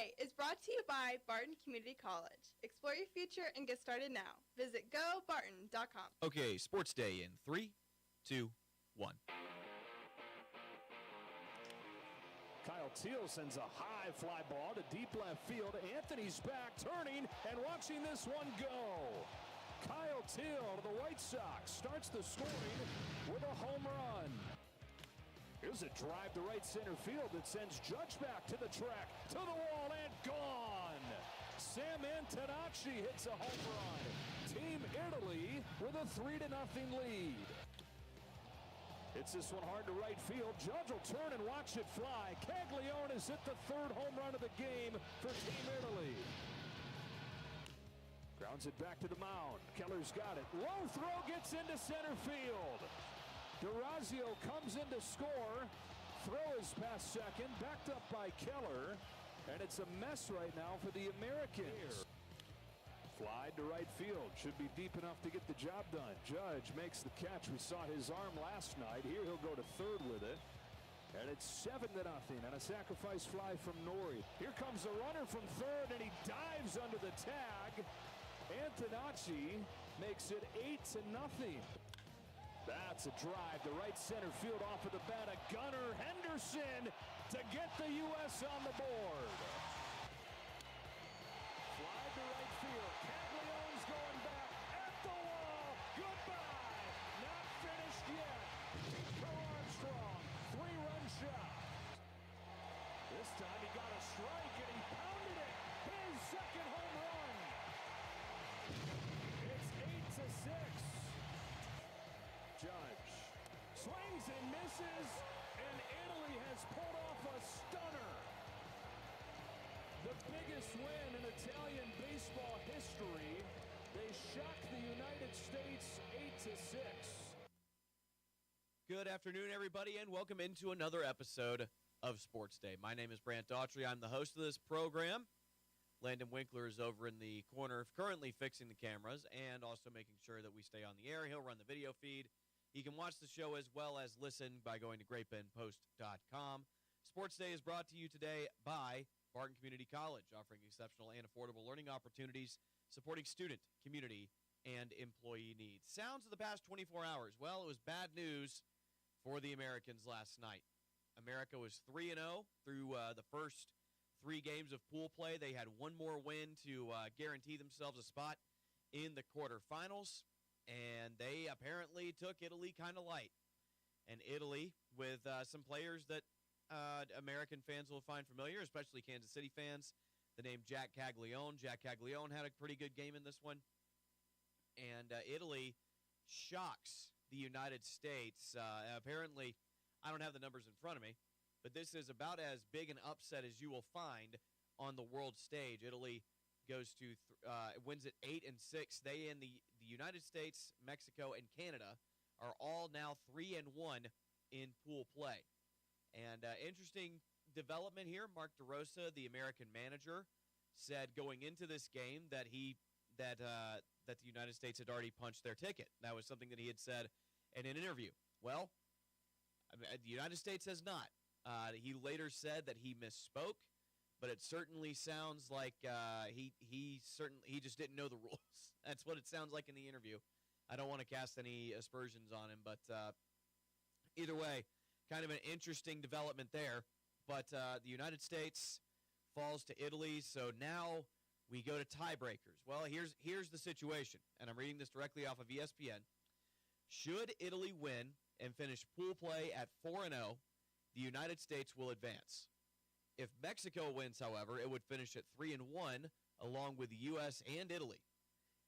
Day is brought to you by Barton Community College. Explore your future and get started now. Visit gobarton.com. Okay, Sports Day in 3, 2, 1. Kyle Teal sends a high fly ball to deep left field. Anthony's back, turning, and watching this one go. Kyle Teal to the White Sox starts the scoring with a home run. Here's a drive to right center field that sends Judge back to the track, to the wall, and gone. Sam Antonacci hits a home run. Team Italy with a 3-0 lead. Hits this one hard to right field. Judge will turn and watch it fly. Caglione has hit the third home run of the game for Team Italy. Grounds it back to the mound. Keller's got it. Low throw gets into center field. DeRazio comes in to score. Throw is past second, backed up by Keller. And it's a mess right now for the Americans. Fly to right field. Should be deep enough to get the job done. Judge makes the catch. We saw his arm last night. Here he'll go to third with it. And it's 7-0 on a sacrifice fly from Norrie. Here comes the runner from third, and he dives under the tag. Antonacci makes it 8-0. That's a drive to right center field off of the bat of Gunnar Henderson to get the U.S. on the board. Fly to right field. Caglione's going back at the wall. Goodbye. Not finished yet. Nico Armstrong, 3-run shot. This time he got a strike and he pounded it. His second home run. It's 8-6. Judge swings and misses, and Italy has pulled off a stunner. The biggest win in Italian baseball history. They shocked the United States 8-6. Good afternoon, everybody, and welcome into another episode of Sports Day. My name is Brant Daughtry. I'm the host of this program. Landon Winkler is over in the corner currently fixing the cameras and also making sure that we stay on the air. He'll run the video feed. You can watch the show as well as listen by going to GreatBendPost.com. Sports Day is brought to you today by Barton Community College, offering exceptional and affordable learning opportunities, supporting student, community, and employee needs. Sounds of the past 24 hours. Well, it was bad news for the Americans last night. America was 3-0 through the first 3 games of pool play. They had one more win to guarantee themselves a spot in the quarterfinals. And they apparently took Italy kind of light. And Italy, with some players that American fans will find familiar, especially Kansas City fans, the name Jack Caglione. Jack Caglione had a pretty good game in this one. And Italy shocks the United States. Apparently, I don't have the numbers in front of me, but this is about as big an upset as you will find on the world stage. Italy goes to wins at 8-6. They and the United States, Mexico, and Canada are all now 3-1 in pool play. And interesting development here. Mark DeRosa, the American manager, said going into this game that the United States had already punched their ticket. That was something that he had said in an interview. Well, the United States has not. He later said that he misspoke. But it certainly sounds like he just didn't know the rules. That's what it sounds like in the interview. I don't want to cast any aspersions on him, but either way, kind of an interesting development there. But the United States falls to Italy, so now we go to tiebreakers. Well, here's the situation, and I'm reading this directly off of ESPN. Should Italy win and finish pool play at 4-0, the United States will advance. If Mexico wins, however, it would finish at 3-1, along with the U.S. and Italy.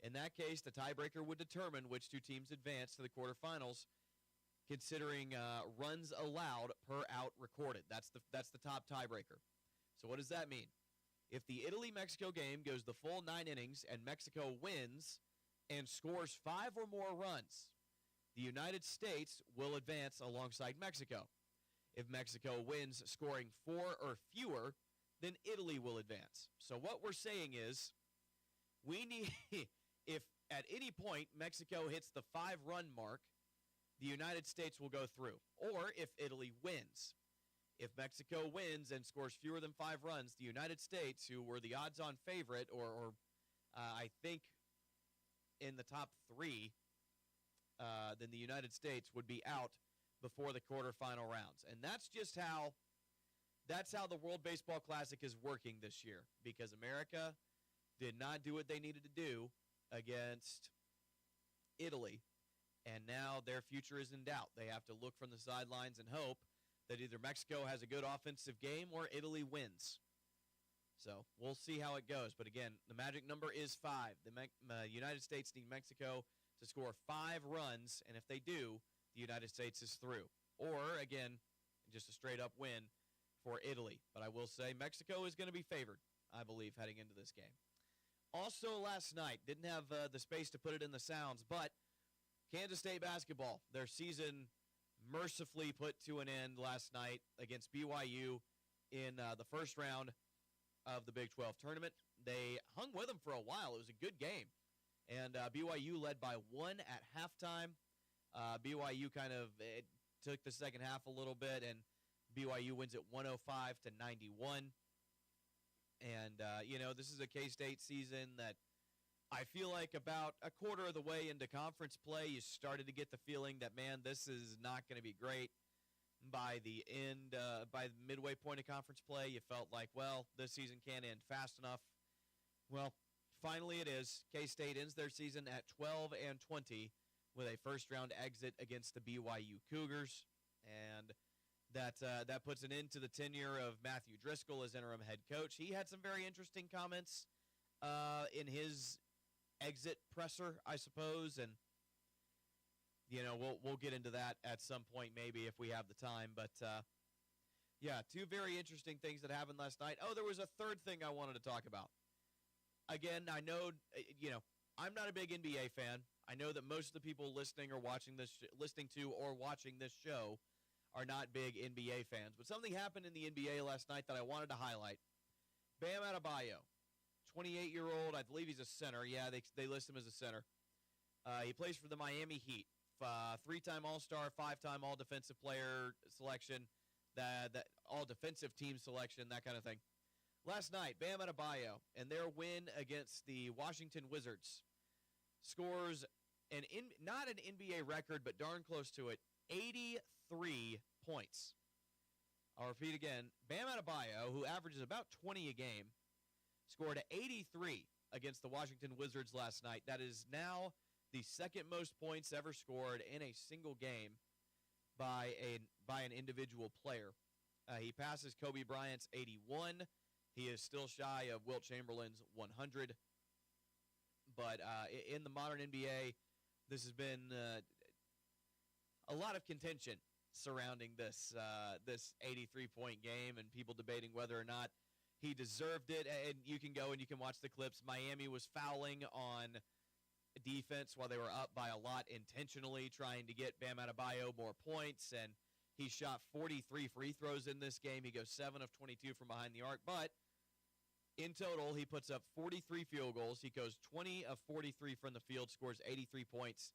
In that case, the tiebreaker would determine which 2 teams advance to the quarterfinals, considering runs allowed per out recorded. That's the top tiebreaker. So what does that mean? If the Italy-Mexico game goes the full 9 innings and Mexico wins and scores 5 or more runs, the United States will advance alongside Mexico. If Mexico wins scoring 4 or fewer, then Italy will advance. So what we're saying is we need, if at any point Mexico hits the 5-run mark, the United States will go through. Or if Italy wins. If Mexico wins and scores fewer than 5 runs, the United States, who were the odds-on favorite, or I think in the top 3, then the United States would be out before the quarterfinal rounds. And that's how the World Baseball Classic is working this year, because America did not do what they needed to do against Italy, and now their future is in doubt. They have to look from the sidelines and hope that either Mexico has a good offensive game or Italy wins. So we'll see how it goes. But again, the magic number is 5. The United States need Mexico to score 5 runs, and if they do, the United States is through. Or, again, just a straight-up win for Italy. But I will say Mexico is going to be favored, I believe, heading into this game. Also last night, didn't have the space to put it in the sounds, but Kansas State basketball, their season mercifully put to an end last night against BYU in the first round of the Big 12 tournament. They hung with them for a while. It was a good game. And BYU led by 1 at halftime. BYU kind of took the second half a little bit, and BYU wins at 105-91. And, this is a K-State season that I feel like about a quarter of the way into conference play, you started to get the feeling that, man, this is not going to be great. By the end, by the midway point of conference play, you felt like, well, this season can't end fast enough. Well, finally it is. K-State ends their season at 12-20 with a first-round exit against the BYU Cougars. And that puts an end to the tenure of Matthew Driscoll as interim head coach. He had some very interesting comments in his exit presser, I suppose, and we'll get into that at some point maybe if we have the time. But yeah, 2 very interesting things that happened last night. Oh, there was a third thing I wanted to talk about. Again, I know I'm not a big NBA fan. I know that most of the people listening to or watching this show are not big NBA fans. But something happened in the NBA last night that I wanted to highlight. Bam Adebayo, 28-year-old, I believe he's a center. Yeah, they list him as a center. He plays for the Miami Heat. 3-time All-Star, 5-time All-Defensive Player selection, that All-Defensive Team selection, that kind of thing. Last night, Bam Adebayo, and their win against the Washington Wizards, scores not an NBA record, but darn close to it, 83 points. I'll repeat again. Bam Adebayo, who averages about 20 a game, scored 83 against the Washington Wizards last night. That is now the second most points ever scored in a single game by an individual player. He passes Kobe Bryant's 81. He is still shy of Wilt Chamberlain's 100. But in the modern NBA, this has been a lot of contention surrounding this 83-point game, and people debating whether or not he deserved it. And you can go and you can watch the clips. Miami was fouling on defense while they were up by a lot intentionally, trying to get Bam Adebayo more points, and he shot 43 free throws in this game. He goes 7 of 22 from behind the arc, but in total, he puts up 43 field goals. He goes 20 of 43 from the field, scores 83 points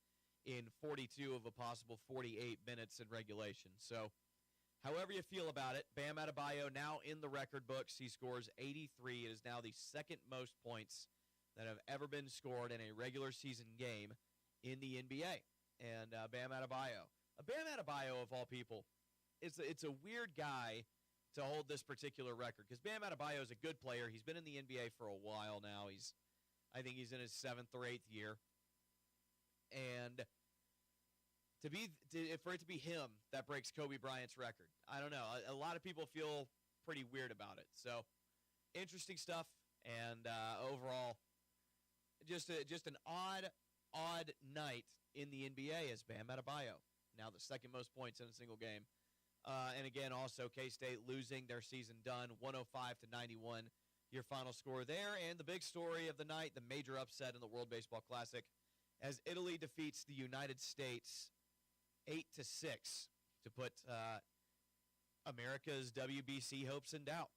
in 42 of a possible 48 minutes in regulation. So, however you feel about it, Bam Adebayo now in the record books. He scores 83. It is now the second most points that have ever been scored in a regular season game in the NBA. And Bam Adebayo, of all people, it's a weird guy to hold this particular record, because Bam Adebayo is a good player. He's been in the NBA for a while now. I think he's in his 7th or 8th year. And for it to be him that breaks Kobe Bryant's record, I don't know. A lot of people feel pretty weird about it. So, interesting stuff. And overall, just an odd night in the NBA as Bam Adebayo, now the second most points in a single game. And again, also K-State losing their season done, 105-91, your final score there. And the big story of the night, the major upset in the World Baseball Classic, as Italy defeats the United States 8-6 to put America's WBC hopes in doubt.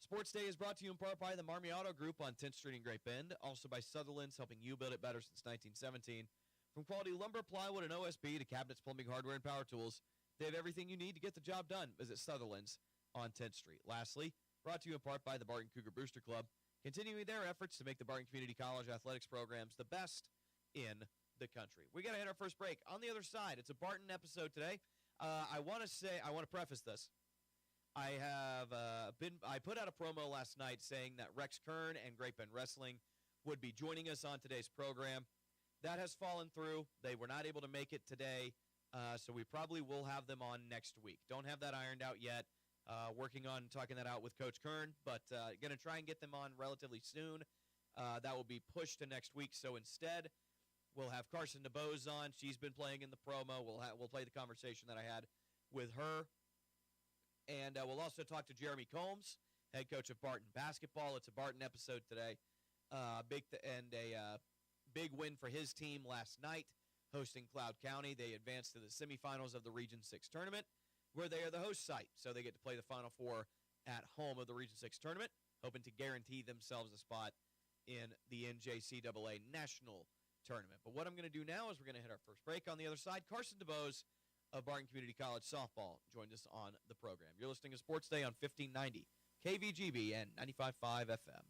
Sports Day is brought to you in part by the Marmy Auto Group on 10th Street in Great Bend, also by Sutherland's, helping you build it better since 1917. From quality lumber, plywood, and OSB to cabinets, plumbing, hardware, and power tools, They have everything you need to get the job done. Visit Sutherland's on 10th Street. Lastly, brought to you in part by the Barton Cougar Booster Club, continuing their efforts to make the Barton Community College athletics programs the best in the country. We got to hit our first break. On the other side, it's a Barton episode today. I want to preface this. I put out a promo last night saying that Rex Kern and Great Bend Wrestling would be joining us on today's program. That has fallen through. They were not able to make it today, so we probably will have them on next week. Don't have that ironed out yet. Working on talking that out with Coach Kern, but going to try and get them on relatively soon. That will be pushed to next week. So instead, we'll have Carson DeBose on. She's been playing in the promo. We'll play the conversation that I had with her. And we'll also talk to Jeremy Combs, head coach of Barton basketball. It's a Barton episode today. Big win for his team last night, hosting Cloud County. They advanced to the semifinals of the Region 6 tournament, where they are the host site. So they get to play the Final Four at home of the Region 6 tournament, hoping to guarantee themselves a spot in the NJCAA National Tournament. But what I'm going to do now is we're going to hit our first break. On the other side, Carson DeBose of Barton Community College softball joined us on the program. You're listening to Sports Day on 1590 KVGB and 95.5 FM.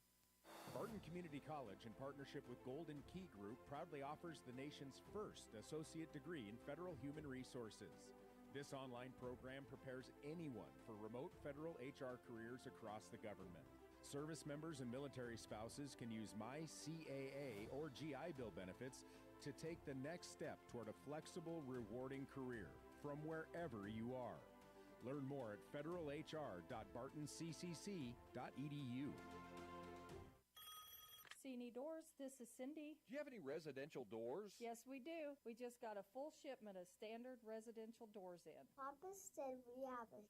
Barton Community College, in partnership with Golden Key Group, proudly offers the nation's first associate degree in federal human resources. This online program prepares anyone for remote federal HR careers across the government. Service members and military spouses can use MyCAA or GI Bill benefits to take the next step toward a flexible, rewarding career from wherever you are. Learn more at federalhr.bartoncccc.edu. Cini Doors, this is Cindy. Do you have any residential doors? Yes, we do. We just got a full shipment of standard residential doors in. Papa said we have a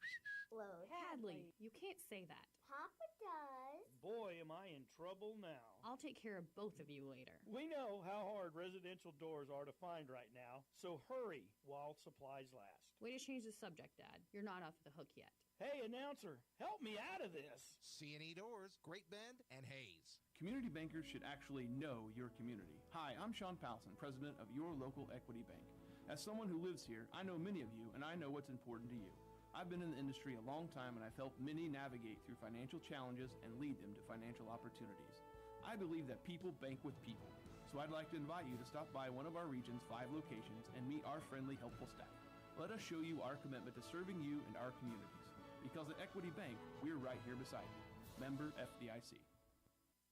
load. Hadley, you can't say that. Papa does. Boy, am I in trouble now. I'll take care of both of you later. We know how hard residential doors are to find right now, so hurry while supplies last. Way to change the subject, Dad. You're not off the hook yet. Hey, announcer, help me out of this. C&E Doors, Great Bend, and Hayes. Community bankers should actually know your community. Hi, I'm Sean Powelson, president of your local Equity Bank. As someone who lives here, I know many of you, and I know what's important to you. I've been in the industry a long time, and I've helped many navigate through financial challenges and lead them to financial opportunities. I believe that people bank with people, so I'd like to invite you to stop by one of our region's 5 locations and meet our friendly, helpful staff. Let us show you our commitment to serving you and our communities. Because at Equity Bank, we're right here beside you. Member FDIC.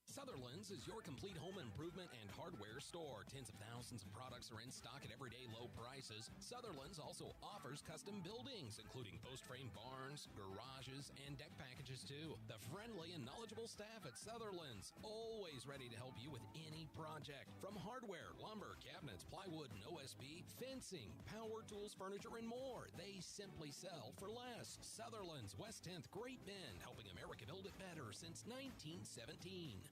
Sutherland's is your complete home improvement and hardware store. Tens of thousands of products are in stock at everyday low prices. Sutherland's also offers custom buildings, including post-frame barns, garages, and deck packages too. The friendly and knowledgeable staff at Sutherland's, always ready to help you with any project. From hardware, lumber, cabinets, plywood, and OSB, fencing, power tools, furniture, and more. They simply sell for less. Sutherland's, West 10th, Great Bend, helping America build it better since 1917.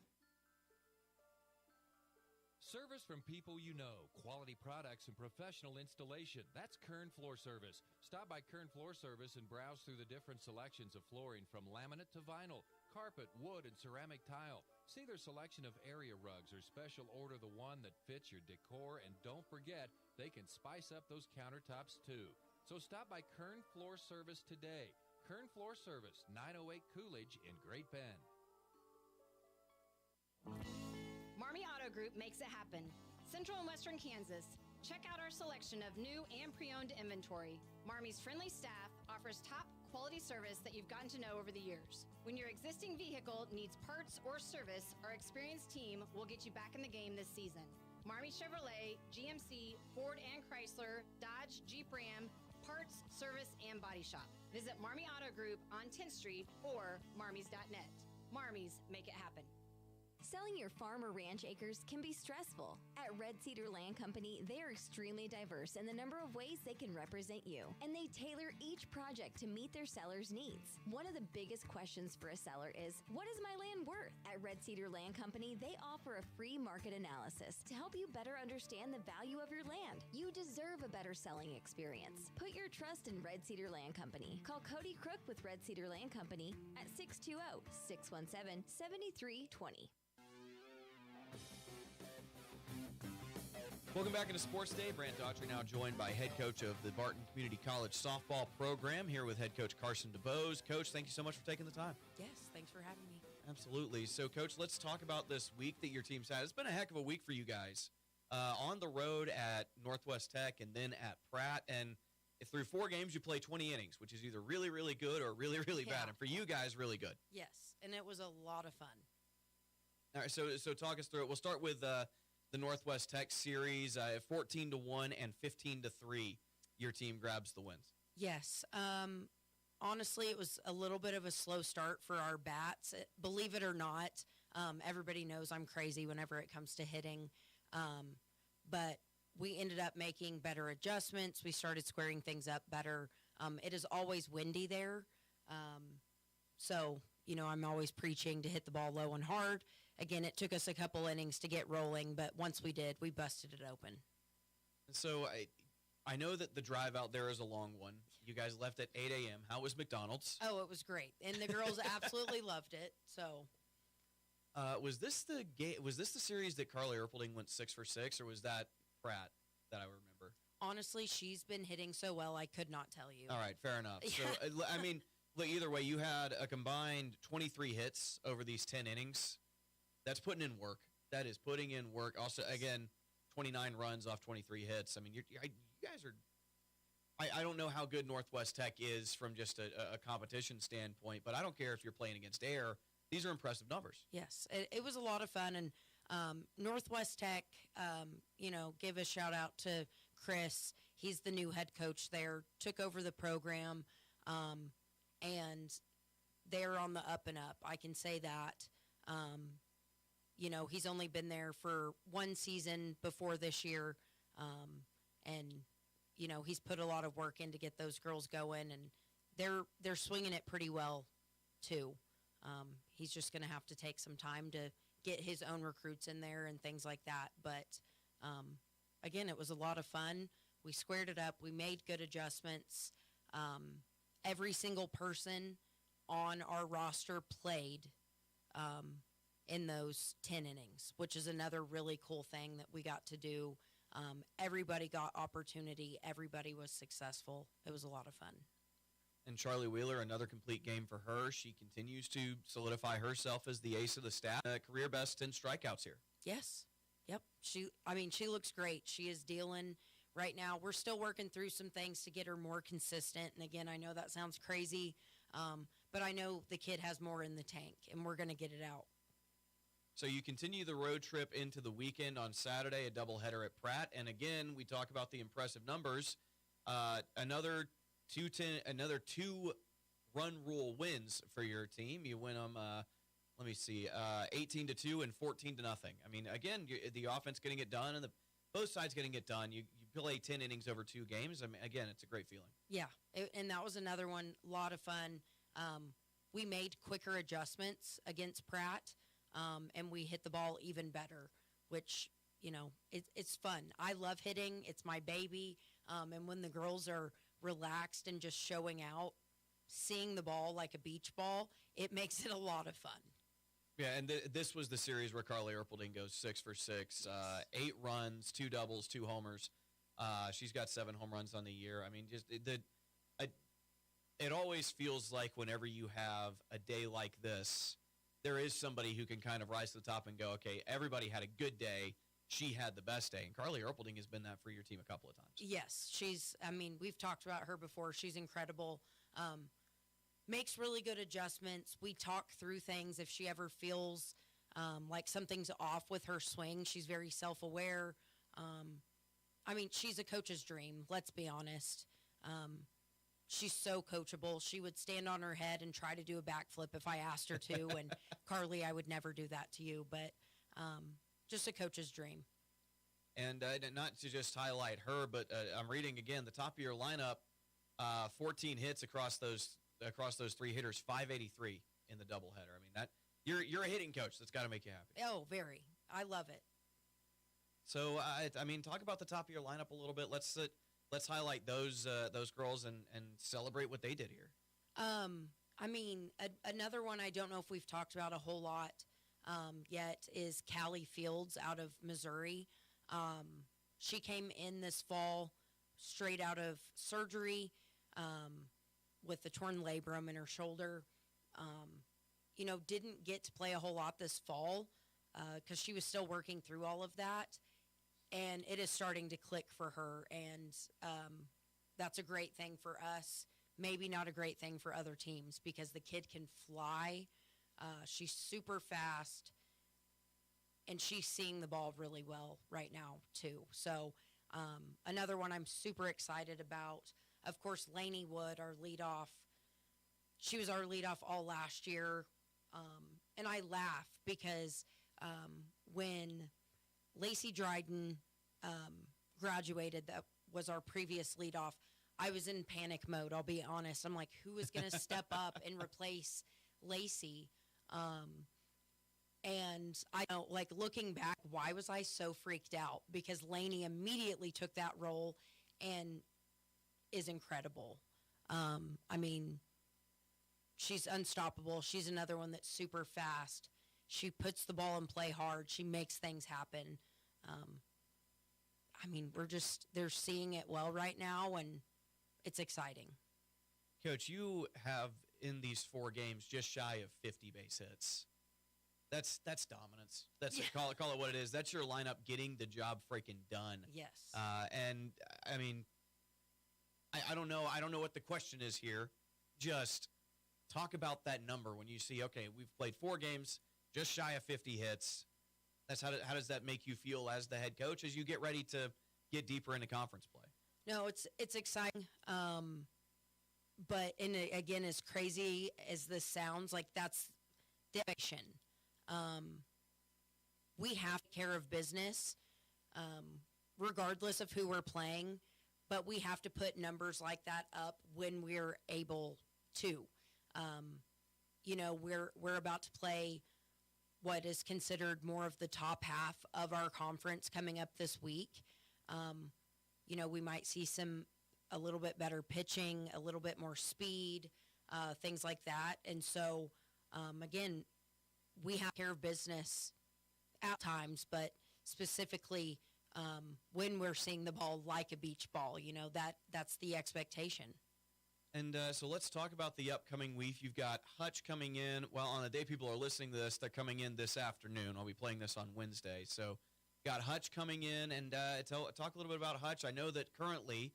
Service from people you know, quality products and professional installation. That's Kern Floor Service. Stop by Kern Floor Service and browse through the different selections of flooring from laminate to vinyl, carpet, wood, and ceramic tile. See their selection of area rugs or special order the one that fits your decor, and don't forget, they can spice up those countertops too. So stop by Kern Floor Service today. Kern Floor Service, 908 Coolidge in Great Bend. Marmy Auto Group makes it happen. Central and Western Kansas. Check out our selection of new and pre-owned inventory. Marmy's friendly staff offers top quality service that you've gotten to know over the years. When your existing vehicle needs parts or service, our experienced team will get you back in the game this season. Marmy Chevrolet, GMC, Ford and Chrysler, Dodge, Jeep Ram, parts, service, and body shop. Visit Marmy Auto Group on 10th Street or marmys.net. Marmys, make it happen. Selling your farm or ranch acres can be stressful. At Red Cedar Land Company, they are extremely diverse in the number of ways they can represent you, and they tailor each project to meet their seller's needs. One of the biggest questions for a seller is, what is my land worth? At Red Cedar Land Company, they offer a free market analysis to help you better understand the value of your land. You deserve a better selling experience. Put your trust in Red Cedar Land Company. Call Cody Crook with Red Cedar Land Company at 620-617-7320. Welcome back into Sports Day. Brant Daughtry now joined by head coach of the Barton Community College softball program, here with head coach Carson DeBose. Coach, thank you so much for taking the time. Yes, thanks for having me. Absolutely. So, Coach, let's talk about this week that your team's had. It's been a heck of a week for you guys. On the road at Northwest Tech and then at Pratt. And through 4 games, you play 20 innings, which is either really, really good or really, really bad. And for you guys, really good. Yes, and it was a lot of fun. All right, so talk us through it. We'll start with the Northwest Tech series, 14-1 and 15-3. Your team grabs the wins. Yes. Honestly, it was a little bit of a slow start for our bats. Believe it or not, everybody knows I'm crazy whenever it comes to hitting. But we ended up making better adjustments. We started squaring things up better. It is always windy there. So, I'm always preaching to hit the ball low and hard. Again, it took us a couple innings to get rolling, but once we did, we busted it open. So I know that the drive out there is a long one. You guys left at 8 a.m. How was McDonald's? Oh, it was great. And the girls absolutely loved it. So, was this the series that Carly Erpelding went 6 for 6, or was that Pratt that I remember? Honestly, she's been hitting so well, I could not tell you. All right, fair enough. So, I mean, look, either way, you had a combined 23 hits over these 10 innings. That's putting in work. That is putting in work. Also, again, 29 runs off 23 hits. I mean, you guys are – I don't know how good Northwest Tech is from just a competition standpoint, but I don't care if you're playing against air. These are impressive numbers. Yes, it was a lot of fun. And Northwest Tech, give a shout-out to Chris. He's the new head coach there, took over the program, and they're on the up and up. I can say that. He's only been there for 1 season before this year, and he's put a lot of work in to get those girls going, and they're swinging it pretty well too. He's just going to have to take some time to get his own recruits in there and things like that. But again, it was a lot of fun. We squared it up. We made good adjustments. Every single person on our roster played in those 10 innings, which is another really cool thing that we got to do. Everybody got opportunity. Everybody was successful. It was a lot of fun. And Charlie Wheeler, another complete game for her. She continues to solidify herself as the ace of the staff. Career best 10 strikeouts here. Yes. Yep. She looks great. She is dealing right now. We're still working through some things to get her more consistent. And again, I know that sounds crazy, but I know the kid has more in the tank, and we're going to get it out. So you continue the road trip into the weekend on Saturday, a doubleheader at Pratt. And again, we talk about the impressive numbers. Another 2-run rule wins for your team. You win them, 18-2 and 14-0. I mean, again, the offense getting it done and both sides getting it done. You play 10 innings over 2 games. I mean, again, it's a great feeling. Yeah, and that was another one, a lot of fun. We made quicker adjustments against Pratt. And we hit the ball even better, which, it's fun. I love hitting. It's my baby. And when the girls are relaxed and just showing out, seeing the ball like a beach ball, it makes it a lot of fun. Yeah, and this was the series where Carly Erpelding goes 6 for 6, 8 runs, 2 doubles, 2 homers. She's got 7 home runs on the year. I mean, it always feels like whenever you have a day like this, there is somebody who can kind of rise to the top and go, okay, everybody had a good day. She had the best day. And Carly Erpelding has been that for your team a couple of times. Yes, we've talked about her before. She's incredible. Makes really good adjustments. We talk through things if she ever feels like something's off with her swing. She's very self-aware. She's a coach's dream, let's be honest. She's so coachable. She would stand on her head and try to do a backflip if I asked her to. And Carly, I would never do that to you, but just a coach's dream. And not to just highlight her, but I'm reading again the top of your lineup, 14 hits across those 3 hitters, 583 in the doubleheader. I mean, that you're a hitting coach. That's got to make you happy. Oh, very. I love it. So talk about the top of your lineup a little bit. Let's highlight those girls and celebrate what they did here. Another one I don't know if we've talked about a whole lot yet is Callie Fields out of Missouri. She came in this fall straight out of surgery with the torn labrum in her shoulder. Didn't get to play a whole lot this fall because she was still working through all of that. And it is starting to click for her, and that's a great thing for us. Maybe not a great thing for other teams because the kid can fly. She's super fast, and she's seeing the ball really well right now, too. So another one I'm super excited about. Of course, Lainey Wood, our leadoff. She was our leadoff all last year, and I laugh because when Lacey Dryden graduated, that was our previous leadoff, I was in panic mode, I'll be honest. I'm like, who is going to step up and replace Lacey? And I know, like, looking back, why was I so freaked out? Because Lainey immediately took that role and is incredible. She's unstoppable. She's another one that's super fast. She puts the ball in play hard. She makes things happen. They're seeing it well right now, and it's exciting. Coach, you have in these 4 games just shy of 50 base hits. That's dominance. That's call it what it is. That's your lineup getting the job freaking done. Yes. I don't know. I don't know what the question is here. Just talk about that number when you see, okay, we've played 4 games, just shy of 50 hits. How does that make you feel as the head coach as you get ready to get deeper into conference play? No, it's exciting. But again, as crazy as this sounds, like that's the action. We have to take care of business, regardless of who we're playing, but we have to put numbers like that up when we're able to. We're about to play what is considered more of the top half of our conference coming up this week. We might see a little bit better pitching, a little bit more speed, things like that. And so, again, we have to take care of business at times, but specifically when we're seeing the ball like a beach ball, that's the expectation. And so let's talk about the upcoming week. You've got Hutch coming in. Well, on the day people are listening to this, they're coming in this afternoon. I'll be playing this on Wednesday. So got Hutch coming in, and talk a little bit about Hutch. I know that currently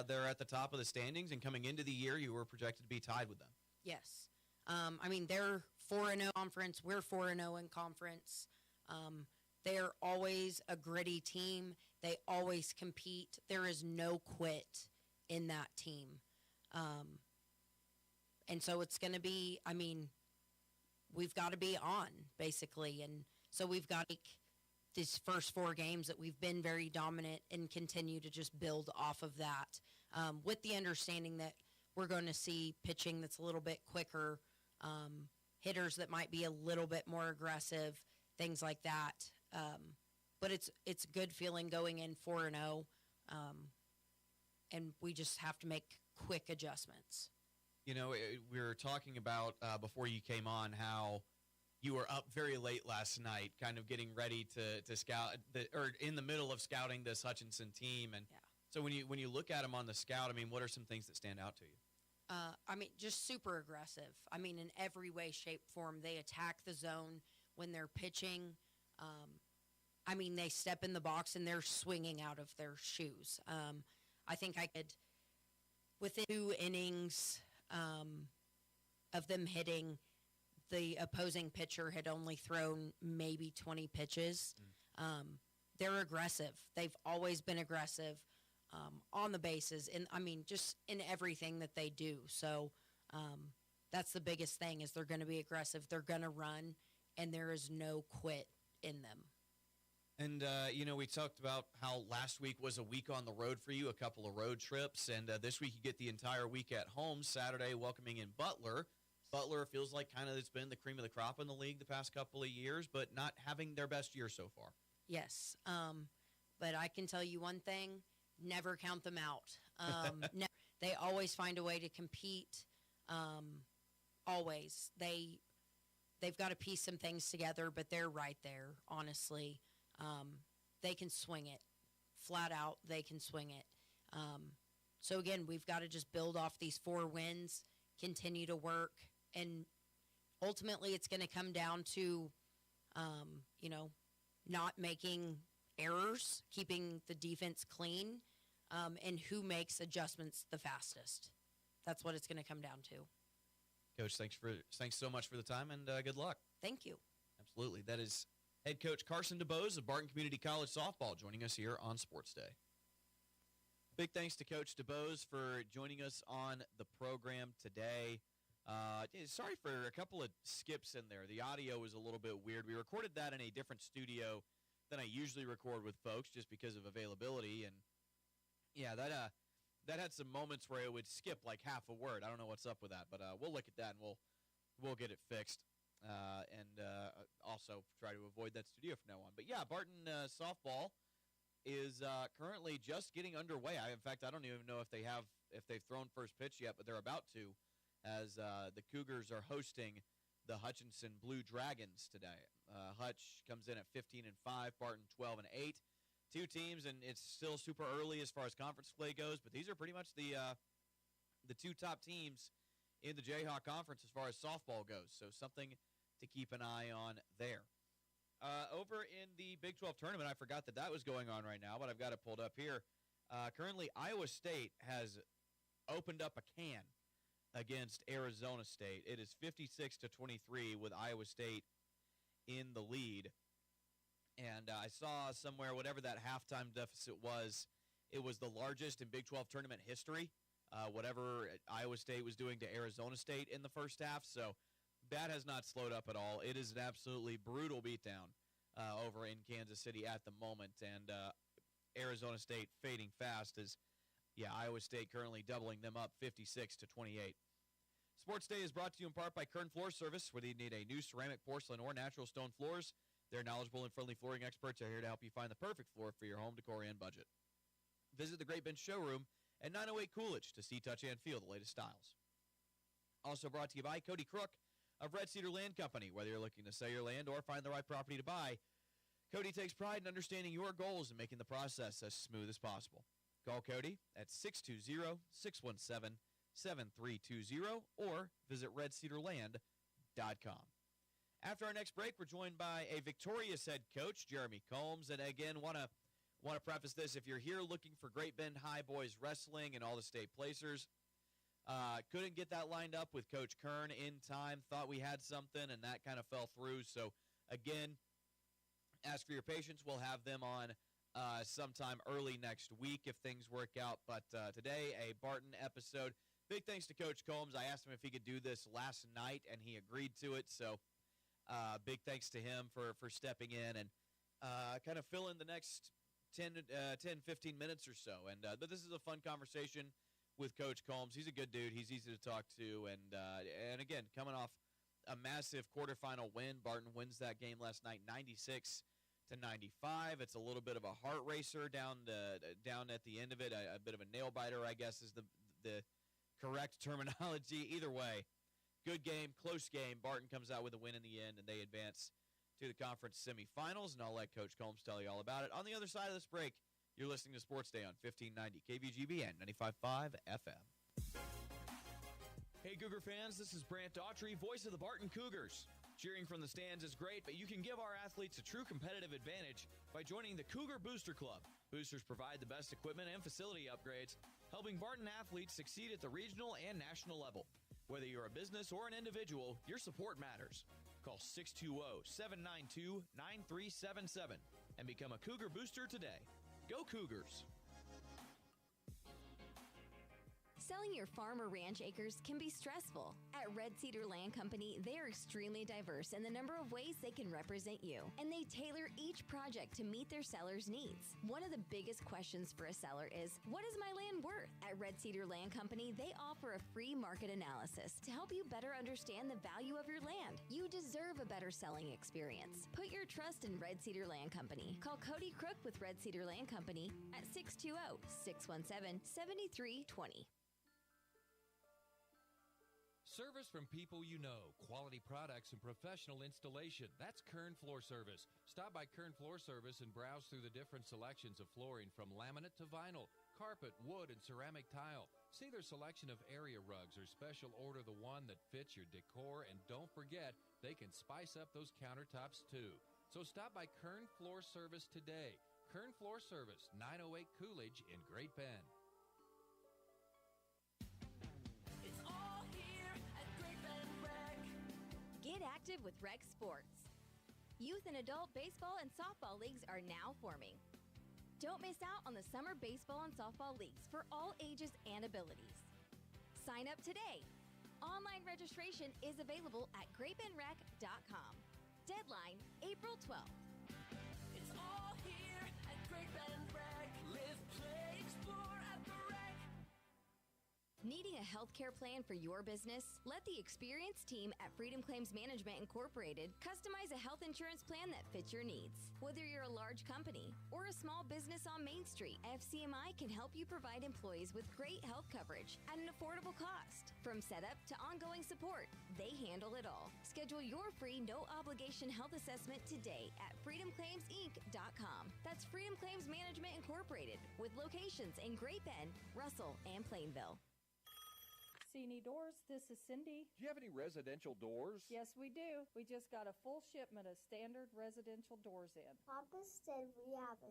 they're at the top of the standings, and coming into the year, you were projected to be tied with them. Yes. They're 4-0 conference. We're 4-0 in conference. They're always a gritty team. They always compete. There is no quit in that team. And so it's going to be, we've got to be on, basically. And so we've got to make these first 4 games that we've been very dominant and continue to just build off of that, with the understanding that we're going to see pitching that's a little bit quicker, hitters that might be a little bit more aggressive, things like that. But it's a good feeling going in 4-0, and we just have to make quick adjustments. We were talking about before you came on how you were up very late last night, kind of getting ready to scout, or in the middle of scouting this Hutchinson team. And so when you look at them on the scout, what are some things that stand out to you? Just super aggressive. In every way, shape, form. They attack the zone when they're pitching. They step in the box and they're swinging out of their shoes. I think I could, within 2 innings of them hitting, the opposing pitcher had only thrown maybe 20 pitches. They're aggressive. They've always been aggressive on the bases, and just in everything that they do. So that's the biggest thing, is they're going to be aggressive. They're going to run, and there is no quit in them. And, we talked about how last week was a week on the road for you, a couple of road trips. And this week you get the entire week at home, Saturday welcoming in Butler. Butler feels like kind of it's been the cream of the crop in the league the past couple of years, but not having their best year so far. Yes. But I can tell you one thing, never count them out. They always find a way to compete. Always. They've got to piece some things together, but they're right there, honestly. They can swing it flat out they can swing it. So again, we've got to just build off these 4 wins, continue to work, and ultimately it's going to come down to, not making errors, keeping the defense clean, and who makes adjustments the fastest. That's what it's going to come down to. Coach, thanks so much for the time, and good luck. Thank you. Absolutely. That is head coach Carson DeBose of Barton Community College softball joining us here on Sports Day. Big thanks to Coach DeBose for joining us on the program today. Sorry for a couple of skips in there. The audio was a little bit weird. We recorded that in a different studio than I usually record with folks just because of availability. And, yeah, that had some moments where it would skip like half a word. I don't know what's up with that, but we'll look at that and we'll get it fixed. And also try to avoid that studio from now on. But, yeah, Barton softball is currently just getting underway. In fact, I don't even know if they've thrown first pitch yet, but they're about to, as the Cougars are hosting the Hutchinson Blue Dragons today. Hutch comes in at 15-5, Barton 12-8. 2 teams, and it's still super early as far as conference play goes, but these are pretty much the 2 top teams in the Jayhawk Conference as far as softball goes, so something to keep an eye on there. Over in the Big 12 tournament, I forgot that was going on right now, but I've got it pulled up here. Currently, Iowa State has opened up a can against Arizona State. It is 56-23 with Iowa State in the lead. And I saw somewhere, whatever that halftime deficit was, it was the largest in Big 12 tournament history, whatever Iowa State was doing to Arizona State in the first half. So that has not slowed up at all. It is an absolutely brutal beatdown over in Kansas City at the moment. And Arizona State fading fast as, Iowa State currently doubling them up 56-28. Sports Day is brought to you in part by Kern Floor Service, whether you need a new ceramic, porcelain, or natural stone floors. Their knowledgeable and friendly flooring experts are here to help you find the perfect floor for your home decor and budget. Visit the Great Bench Showroom at 908 Coolidge to see, touch, and feel the latest styles. Also brought to you by Cody Crook of Red Cedar Land Company. Whether you're looking to sell your land or find the right property to buy, Cody takes pride in understanding your goals and making the process as smooth as possible. Call Cody at 620-617-7320 or visit redcedarland.com. After our next break, we're joined by a victorious head coach, Jeremy Combs. And again, want to preface this. If you're here looking for Great Bend High Boys Wrestling and all the state placers, couldn't get that lined up with Coach Kern in time. Thought we had something, and that kind of fell through. So, again, ask for your patience. We'll have them on sometime early next week if things work out. But today, a Barton episode. Big thanks to Coach Combs. I asked him if he could do this last night, and he agreed to it. So, big thanks to him for stepping in and kind of fill in the next 10, 15 minutes or so. And but this is a fun conversation with Coach Combs. He's a good dude. He's easy to talk to. And again, coming off a massive quarterfinal win, Barton wins that game last night, 96-95. It's a little bit of a heart racer down at the end of it. A bit of a nail biter, I guess, is the correct terminology. Either way, good game, close game. Barton comes out with a win in the end, and they advance to the conference semifinals, and I'll let Coach Combs tell you all about it. On the other side of this break, you're listening to Sports Day on 1590 KVGBN 95.5 FM. Hey, Cougar fans, this is Brant Daughtry, voice of the Barton Cougars. Cheering from the stands is great, but you can give our athletes a true competitive advantage by joining the Cougar Booster Club. Boosters provide the best equipment and facility upgrades, helping Barton athletes succeed at the regional and national level. Whether you're a business or an individual, your support matters. Call 620-792-9377 and become a Cougar Booster today. Go Cougars! Selling your farm or ranch acres can be stressful. At Red Cedar Land Company, they are extremely diverse in the number of ways they can represent you, and they tailor each project to meet their seller's needs. One of the biggest questions for a seller is, what is my land worth? At Red Cedar Land Company, they offer a free market analysis to help you better understand the value of your land. You deserve a better selling experience. Put your trust in Red Cedar Land Company. Call Cody Crook with Red Cedar Land Company at 620-617-7320. Service from people you know, quality products and professional installation. That's Kern Floor Service. Stop by Kern Floor Service and browse through the different selections of flooring from laminate to vinyl, carpet, wood, and ceramic tile. See their selection of area rugs or special order the one that fits your decor, and don't forget, they can spice up those countertops too. So stop by Kern Floor Service today. Kern Floor Service, 908 Coolidge in Great Bend. It's all here at Great Bend Rec. Get active with Rec Sports. Youth and adult baseball and softball leagues are now forming. Don't miss out on the summer baseball and softball leagues for all ages and abilities. Sign up today. Online registration is available at greatbendrec.com. Deadline April 12th. It's all here at Great Bend Rec. Live, play, explore at the Rec. Needing a healthcare plan for your business? Let the experienced team at Freedom Claims Management Incorporated customize a health insurance plan that fits your needs. Whether you're a large company or a small business on Main Street, FCMI can help you provide employees with great health coverage at an affordable cost. From setup to ongoing support, they handle it all. Schedule your free no-obligation health assessment today at freedomclaimsinc.com. That's Freedom Claims Management Incorporated, with locations in Great Bend, Russell, and Plainville. Cini Doors, this is Cindy. Do you have any residential doors? Yes, we do. We just got a full shipment of standard residential doors in. Papa said we have a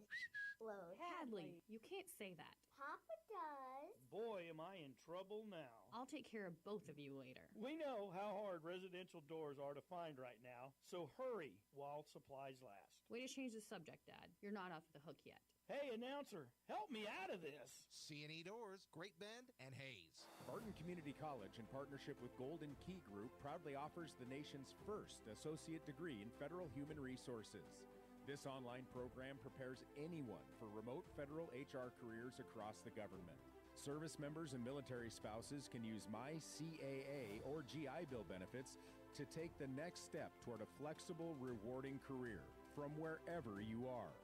load. Hadley, you can't say that. Papa does. Boy, am I in trouble now. I'll take care of both of you later. We know how hard residential doors are to find right now, so hurry while supplies last. Way to change the subject, Dad. You're not off the hook yet. Hey, announcer, help me out of this. C&E Doors, Great Bend, and Hayes. Barton Community College, in partnership with Golden Key Group, proudly offers the nation's first associate degree in federal human resources. This online program prepares anyone for remote federal HR careers across the government. Service members and military spouses can use MyCAA or GI Bill benefits to take the next step toward a flexible, rewarding career from wherever you are.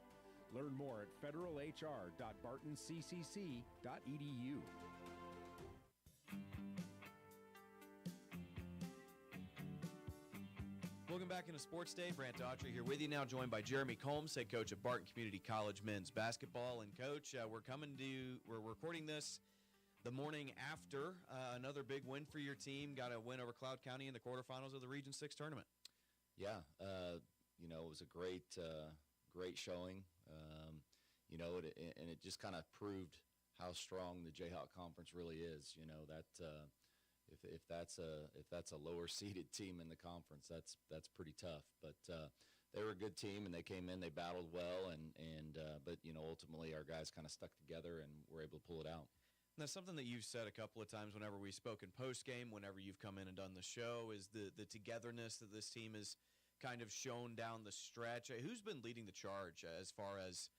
Learn more at federalhr.bartonccc.edu. Welcome back into Sports Day. Brant Daughtry here with you now, joined by Jeremy Combs, head coach at Barton Community College men's basketball. And Coach, we're recording this the morning after another big win for your team. Got a win over Cloud County in the quarterfinals of the Region 6 tournament. Yeah, it was a great showing. And it just kind of proved how strong the Jayhawk Conference really is. If that's a lower seeded team in the conference, that's pretty tough. But they were a good team, and they came in, they battled well, but ultimately our guys kind of stuck together and were able to pull it out. And that's something that you've said a couple of times whenever we've spoken post game, whenever you've come in and done the show, is the togetherness that this team has kind of shown down the stretch. Who's been leading the charge as far as,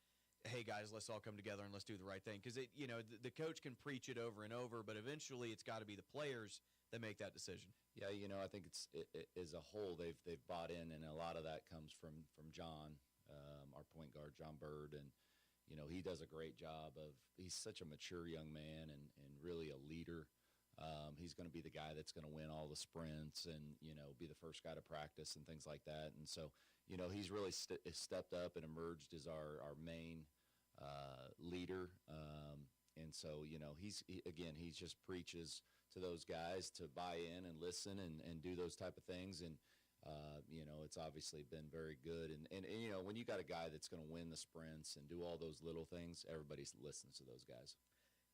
hey guys, let's all come together and let's do the right thing? Because the coach can preach it over and over, but eventually it's got to be the players that make that decision. Yeah, I think it as a whole they've bought in, and a lot of that comes from John, our point guard, John Bird, and he does a great job he's such a mature young man and really a leader. He's going to be the guy that's going to win all the sprints and, be the first guy to practice and things like that. And so, he's really stepped up and emerged as our main leader. And so, he just preaches to those guys to buy in and listen and do those type of things. And, it's obviously been very good. And when you got a guy that's going to win the sprints and do all those little things, everybody listens to those guys.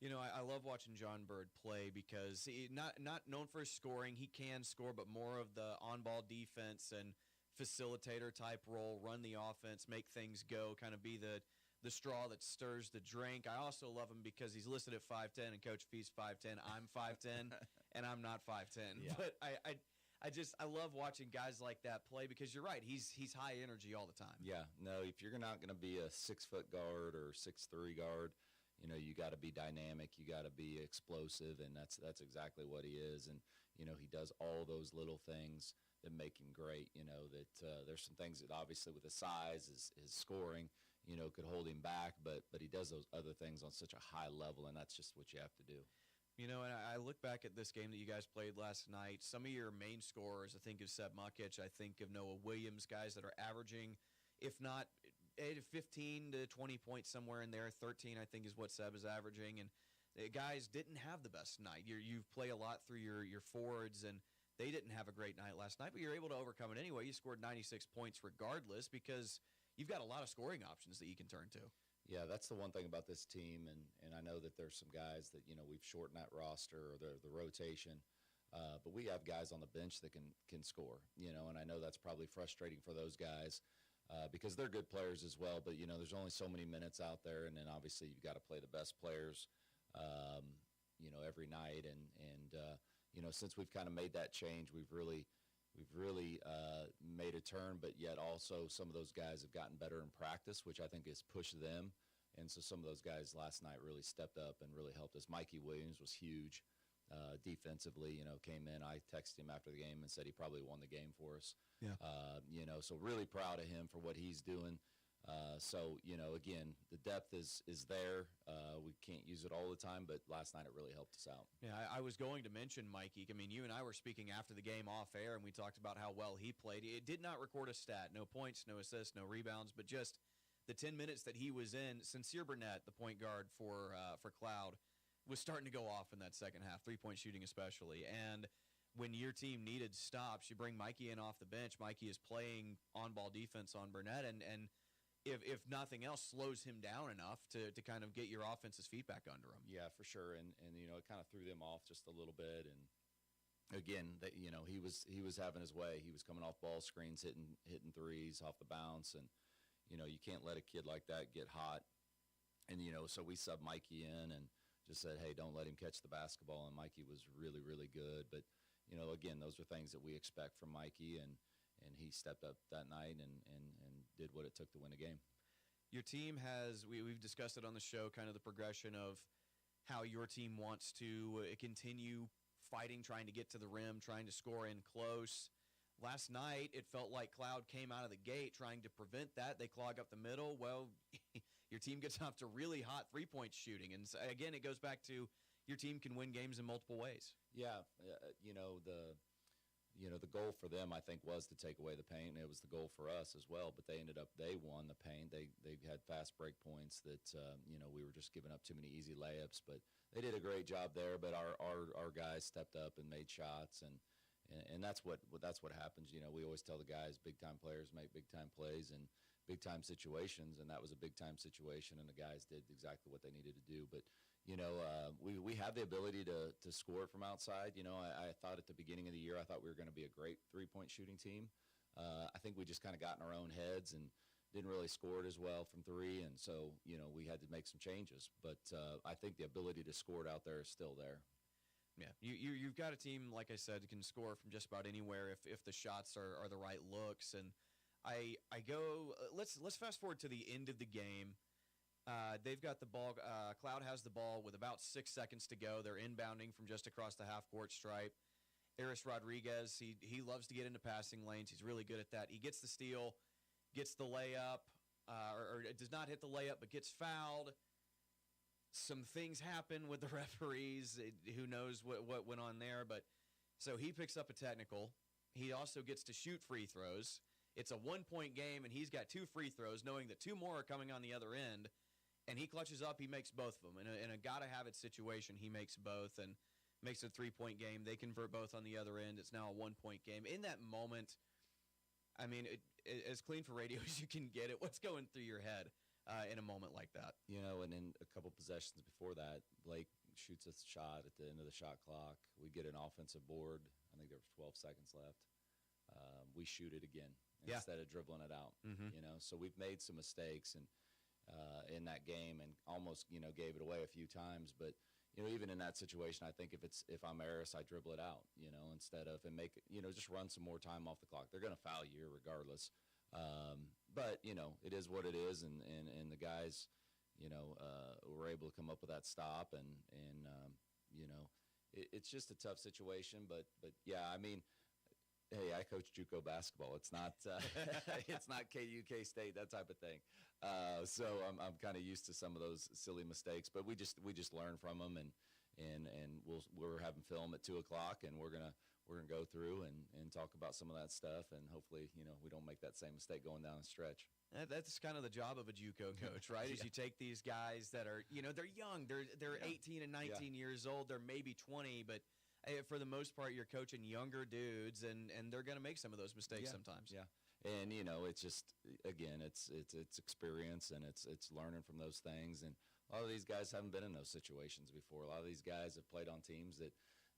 I love watching John Bird play because not known for his scoring. He can score, but more of the on-ball defense and facilitator type role, run the offense, make things go, kind of be the straw that stirs the drink. I also love him because he's listed at 5'10", and Coach Fee's 5'10". I'm 5'10", and I'm not 5'10". Yeah. But I love watching guys like that play because you're right. He's high energy all the time. Yeah. No, if you're not going to be a 6-foot guard or 6'3" guard, you got to be dynamic. You got to be explosive, and that's exactly what he is. And he does all those little things that make him great. There's some things that obviously with his size, his scoring, could hold him back, but he does those other things on such a high level, and that's just what you have to do. You know, and I look back at this game that you guys played last night. Some of your main scorers, I think of Seb Mukic, I think of Noah Williams, guys that are averaging, if not 15 to 20 points somewhere in there. 13, I think, is what Seb is averaging. And the guys didn't have the best night. You play a lot through your forwards, and they didn't have a great night last night, but you're able to overcome it anyway. You scored 96 points regardless because you've got a lot of scoring options that you can turn to. Yeah, that's the one thing about this team, and I know that there's some guys that, you know, we've shortened that roster or the rotation, but we have guys on the bench that can score, you know, and I know that's probably frustrating for those guys because they're good players as well, but, you know, there's only so many minutes out there, and then obviously you've got to play the best players, you know, every night, and you know, since we've kind of made that change, we've really made a turn, but yet also some of those guys have gotten better in practice, which I think has pushed them. And so some of those guys last night really stepped up and really helped us. Mikey Williams was huge defensively, you know, came in. I texted him after the game and said he probably won the game for us. Yeah. You know, so really proud of him for what he's doing. So, you know, again, the depth is there. We can't use it all the time, but last night it really helped us out. Yeah, I was going to mention Mikey. I mean, you and I were speaking after the game off air, and we talked about how well he played. It did not record a stat, no points, no assists, no rebounds, but just the 10 minutes that he was in. Sincere Burnett, the point guard for Cloud, was starting to go off in that second half, three-point shooting especially. And when your team needed stops, you bring Mikey in off the bench. Mikey is playing on-ball defense on Burnett, and if nothing else, slows him down enough to kind of get your offense's feet back under him. Yeah, for sure. And you know, it kind of threw them off just a little bit. And again, you know, he was having his way. He was coming off ball screens, hitting threes off the bounce, and you know, you can't let a kid like that get hot. And you know, so we subbed Mikey in and just said, hey, don't let him catch the basketball. And Mikey was really, really good. But you know, again, those are things that we expect from Mikey, and he stepped up that night and did what it took to win a game. Your team has, we've discussed it on the show, kind of the progression of how your team wants to continue fighting, trying to get to the rim, trying to score in close. Last night, it felt like Cloud came out of the gate trying to prevent that. They clog up the middle. Well, your team gets off to really hot three-point shooting. And so, again, it goes back to your team can win games in multiple ways. Yeah, you know, the goal for them, I think, was to take away the paint. It was the goal for us as well, but they won the paint. They had fast break points that, you know, we were just giving up too many easy layups, but they did a great job there. But our guys stepped up and made shots, and that's what happens. You know, we always tell the guys, big-time players make big-time plays in big-time situations, and that was a big-time situation, and the guys did exactly what they needed to do. But you know, we have the ability to score from outside. You know, I thought at the beginning of the year, I thought we were going to be a great three-point shooting team. I think we just kind of got in our own heads and didn't really score it as well from three. And so, you know, we had to make some changes. But I think the ability to score it out there is still there. Yeah, you've got a team, like I said, can score from just about anywhere if the shots are the right looks. And I go, let's fast forward to the end of the game. They've got the ball. Cloud has the ball with about 6 seconds to go. They're inbounding from just across the half-court stripe. Aris Rodriguez, he loves to get into passing lanes. He's really good at that. He gets the steal, gets the layup, or does not hit the layup, but gets fouled. Some things happen with the referees. Who knows what went on there? But so he picks up a technical. He also gets to shoot free throws. It's a one-point game, and he's got 2 free throws, knowing that 2 more are coming on the other end. And he clutches up. He makes both of them. In a gotta-have-it situation, he makes both and makes a 3-point game. They convert both on the other end. It's now a 1-point game. In that moment, I mean, as clean for radio as you can get it, what's going through your head in a moment like that? You know, and then a couple possessions before that, Blake shoots a shot at the end of the shot clock. We get an offensive board. I think there was 12 seconds left. We shoot it again instead of dribbling it out. Mm-hmm. You know, so we've made some mistakes and in that game and almost, you know, gave it away a few times. But, you know, even in that situation, I think if I'm Aris, I dribble it out, you know, instead of and make it, you know, just run some more time off the clock. They're going to foul you regardless. But, you know, it is what it is. And the guys, you know, were able to come up with that stop. And you know, it's just a tough situation. But yeah, I mean, hey, I coach JUCO basketball. It's not it's not KU, K-State, that type of thing. So I'm kind of used to some of those silly mistakes, but we just learn from them, and and we're having film at 2:00, and we're gonna go through and talk about some of that stuff, and hopefully, we don't make that same mistake going down the stretch. That's kind of the job of a JUCO coach, right? Is you take these guys that are, they're young, they're 18 and 19 years old, they're maybe 20, but for the most part, you're coaching younger dudes, and they're going to make some of those mistakes sometimes. Yeah, and it's just, again, it's experience, and it's learning from those things, and a lot of these guys haven't been in those situations before. A lot of these guys have played on teams that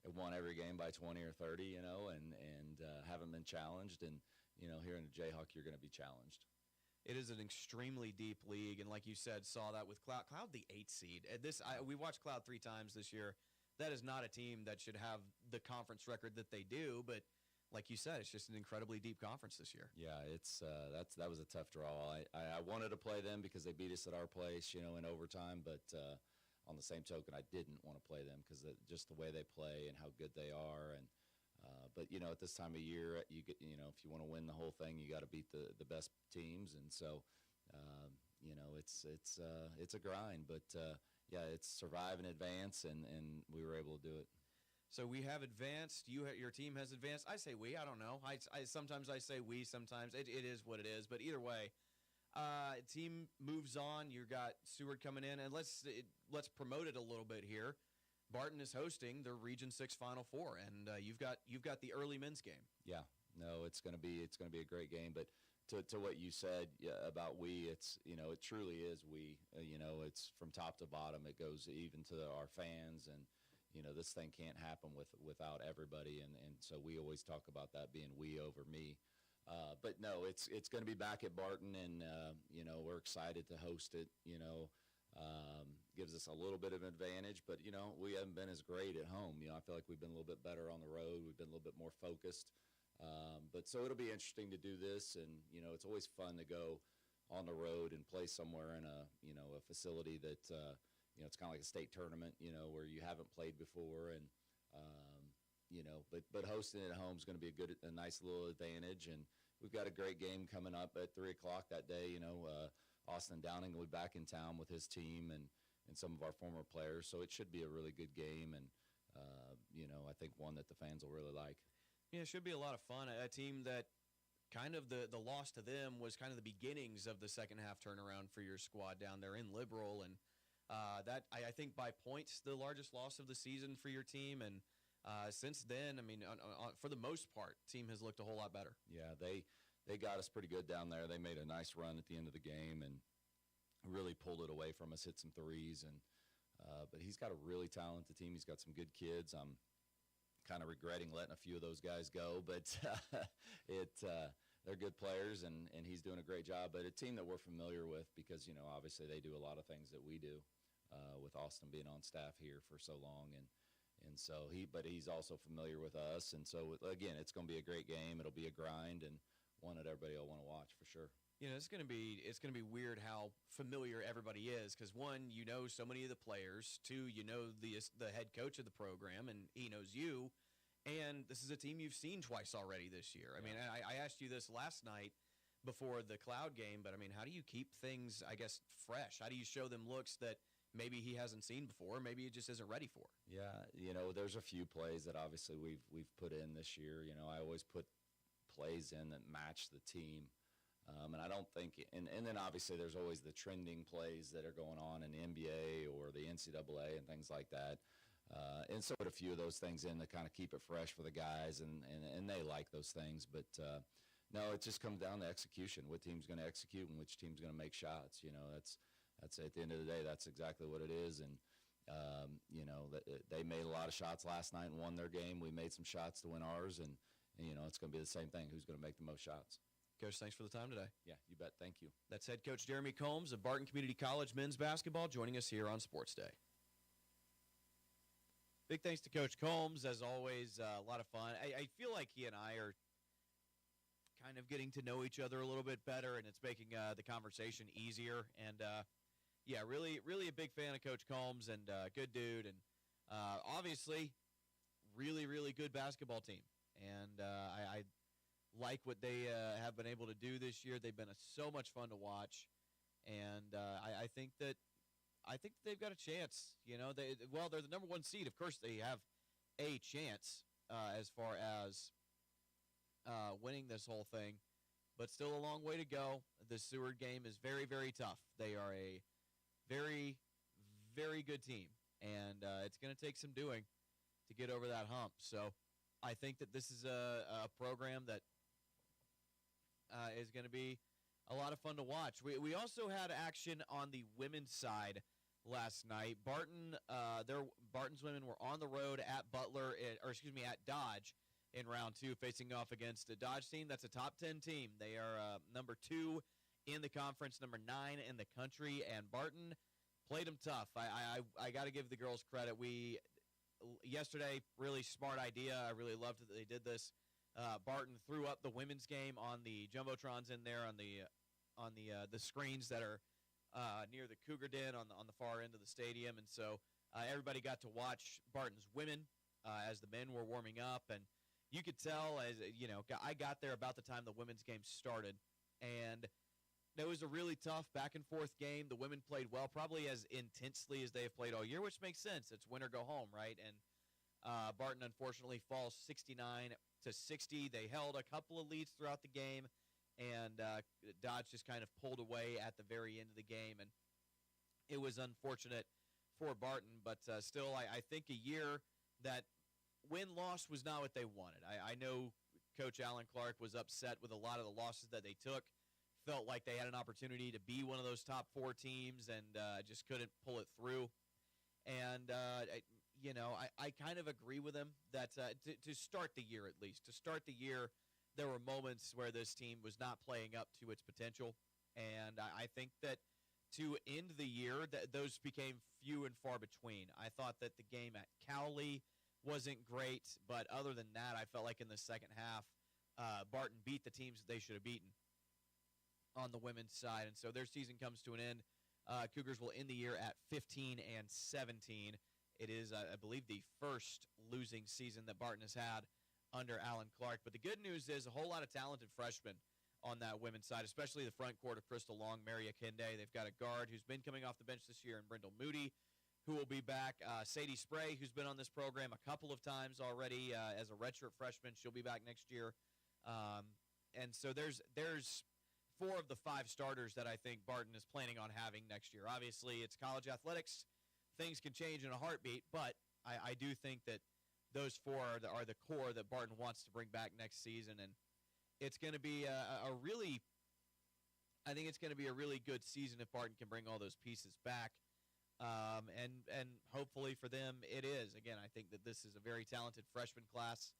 have won every game by 20 or 30, and haven't been challenged, and here in the Jayhawk, you're going to be challenged. It is an extremely deep league, and like you said, saw that with Cloud. Cloud, the 8th seed. We watched Cloud 3 times this year. That is not a team that should have the conference record that they do, but like you said, it's just an incredibly deep conference this year. Yeah, that was a tough draw. I wanted to play them because they beat us at our place, in overtime, but on the same token, I didn't want to play them because just the way they play and how good they are, and but at this time of year, you get if you want to win the whole thing, you got to beat the best teams, and so it's a grind, but yeah, it's survive and advance, and we were able to do it. So we have advanced. Your team has advanced. I say we. I don't know. Sometimes I say we. Sometimes it is what it is. But either way, team moves on. You got Seward coming in, and let's promote it a little bit here. Barton is hosting the Region 6 Final Four, and you've got the early men's game. Yeah, no, it's gonna be a great game. But to what you said about we, it's it truly is we. It's from top to bottom. It goes even to our fans, and this thing can't happen without everybody, and so we always talk about that being we over me. But no, it's going to be back at Barton, and we're excited to host it. Gives us a little bit of an advantage, but we haven't been as great at home. I feel like we've been a little bit better on the road. We've been a little bit more focused. But so it'll be interesting to do this, and it's always fun to go on the road and play somewhere in a facility that it's kind of like a state tournament, where you haven't played before, and but hosting it at home is going to be a nice little advantage, and we've got a great game coming up at 3:00 that day. Austin Downing will be back in town with his team and some of our former players, so it should be a really good game, and I think one that the fans will really like. Yeah, it should be a lot of fun. A team that kind of the loss to them was kind of the beginnings of the second half turnaround for your squad down there in Liberal, and that I think by points the largest loss of the season for your team, and since then, I mean, for the most part, team has looked a whole lot better. Yeah, they got us pretty good down there. They made a nice run at the end of the game and really pulled it away from us, hit some threes, and but he's got a really talented team. He's got some good kids. I'm kind of regretting letting a few of those guys go, but they're good players, and he's doing a great job. But a team that we're familiar with because, obviously they do a lot of things that we do with Austin being on staff here for so long. And so he's also familiar with us. And so, again, it's going to be a great game. It'll be a grind and one that everybody will want to watch for sure. It's going to be weird how familiar everybody is because, one, so many of the players. Two, the head coach of the program, and he knows you. And this is a team you've seen twice already this year. I mean, I asked you this last night before the Cloud game, but, I mean, how do you keep things, I guess, fresh? How do you show them looks that maybe he hasn't seen before, maybe he just isn't ready for? Yeah, there's a few plays that obviously we've put in this year. I always put plays in that match the team. And I don't think – and then obviously there's always the trending plays that are going on in the NBA or the NCAA and things like that. And so put a few of those things in to kind of keep it fresh for the guys, and they like those things. But, no, it just comes down to execution, what team's going to execute and which team's going to make shots. That's at the end of the day, that's exactly what it is. And, they made a lot of shots last night and won their game. We made some shots to win ours, and it's going to be the same thing. Who's going to make the most shots? Coach, thanks for the time today. Yeah, you bet. Thank you. That's head coach Jeremy Combs of Barton Community College men's basketball joining us here on Sports Day. Big thanks to Coach Combs. As always, a lot of fun. I feel like he and I are kind of getting to know each other a little bit better, and it's making the conversation easier. And, yeah, really, really a big fan of Coach Combs, and good dude. And obviously, really, really good basketball team. And I like what they have been able to do this year. They've been so much fun to watch. And I think that I think they've got a chance. They're the number one seed. Of course, they have a chance as far as winning this whole thing, but still a long way to go. The Seward game is very, very tough. They are a very, very good team, and it's going to take some doing to get over that hump. So I think that this is a program that is going to be a lot of fun to watch. We also had action on the women's side last night. Barton's women were on the road at at Dodge in round 2, facing off against a Dodge team that's a top 10 team. They are number 2 in the conference, number 9 in the country, and Barton played them tough. I got to give the girls credit. Yesterday, really smart idea. I really loved that they did this. Barton threw up the women's game on the jumbotrons in there on the screens that are near the Cougar Den on the far end of the stadium, and so everybody got to watch Barton's women as the men were warming up, and you could tell I got there about the time the women's game started, and it was a really tough back and forth game. The women played well, probably as intensely as they have played all year, which makes sense. It's win or go home, right? And Barton unfortunately falls 69-60. They held a couple of leads throughout the game, and Dodge just kind of pulled away at the very end of the game, and it was unfortunate for Barton, but still I think a year that win-loss was not what they wanted. I know Coach Alan Clark was upset with a lot of the losses that they took, felt like they had an opportunity to be one of those top 4 teams and just couldn't pull it through. And, I kind of agree with him that to start the year at least, there were moments where this team was not playing up to its potential. And I think that to end the year, those became few and far between. I thought that the game at Cowley wasn't great, but other than that, I felt like in the second half, Barton beat the teams that they should have beaten on the women's side, and so their season comes to an end. Cougars will end the year at 15-17. It is, I believe, the first losing season that Barton has had under Alan Clark. But the good news is a whole lot of talented freshmen on that women's side, especially the front court of Crystal Long, Mary Akinde. They've got a guard who's been coming off the bench this year, and Brindle Moody, who will be back. Sadie Spray, who's been on this program a couple of times already as a redshirt freshman. She'll be back next year. And so there's 4 of the 5 starters that I think Barton is planning on having next year. Obviously, it's college athletics. Things can change in a heartbeat, but I do think that those 4 are the core that Barton wants to bring back next season, and it's going to be I think it's going to be a really good season if Barton can bring all those pieces back, and hopefully for them it is. Again, I think that this is a very talented freshman class